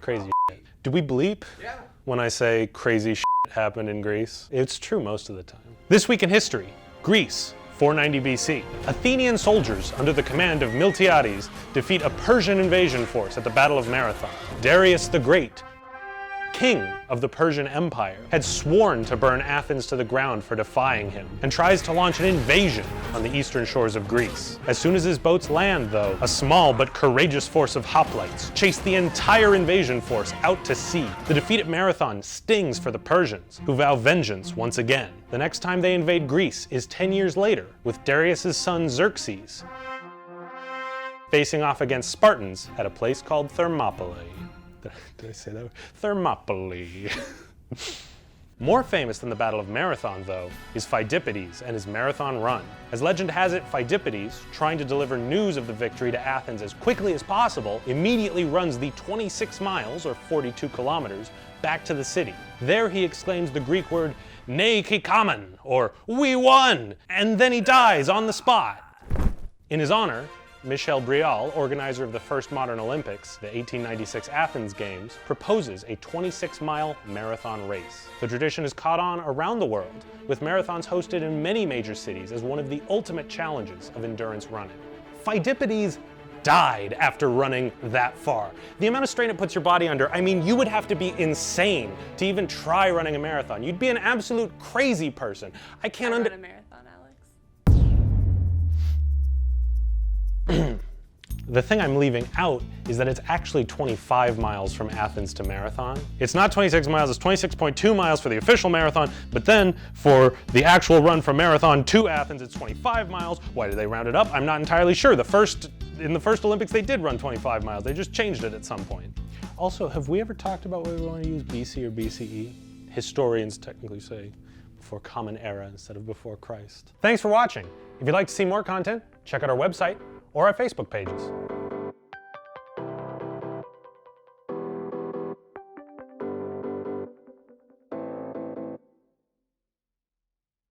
crazy shit. Do we bleep? Yeah. When I say crazy shit happened in Greece? It's true most of the time. This week in history, Greece, 490 BC. Athenian soldiers under the command of Miltiades defeat a Persian invasion force at the Battle of Marathon. Darius the Great, king of the Persian Empire, had sworn to burn Athens to the ground for defying him, and tries to launch an invasion on the eastern shores of Greece. As soon as his boats land, though, a small but courageous force of hoplites chase the entire invasion force out to sea. The defeat at Marathon stings for the Persians, who vow vengeance once again. The next time they invade Greece is 10 years later, with Darius' son Xerxes facing off against Spartans at a place called Thermopylae. Did I say that? Thermopylae. More famous than the Battle of Marathon, though, is Phidippides and his marathon run. As legend has it, Phidippides, trying to deliver news of the victory to Athens as quickly as possible, immediately runs the 26 miles, or 42 kilometers, back to the city. There he exclaims the Greek word "Ne kikamen," or "We won!" and then he dies on the spot. In his honor, Michel Brial, organizer of the first modern Olympics, the 1896 Athens Games, proposes a 26-mile marathon race. The tradition has caught on around the world, with marathons hosted in many major cities as one of the ultimate challenges of endurance running. Phidippides died after running that far. The amount of strain it puts your body under, I mean, you would have to be insane to even try running a marathon. You'd be an absolute crazy person. I can't run a marathon, Alex. The thing I'm leaving out is that it's actually 25 miles from Athens to Marathon. It's not 26 miles, it's 26.2 miles for the official marathon, but then for the actual run from Marathon to Athens, it's 25 miles. Why did they round it up? I'm not entirely sure. In the first Olympics, they did run 25 miles. They just changed it at some point. Also, have we ever talked about whether we want to use BC or BCE? Historians technically say before Common Era instead of before Christ. Thanks for watching. If you'd like to see more content, check out our website or our Facebook pages.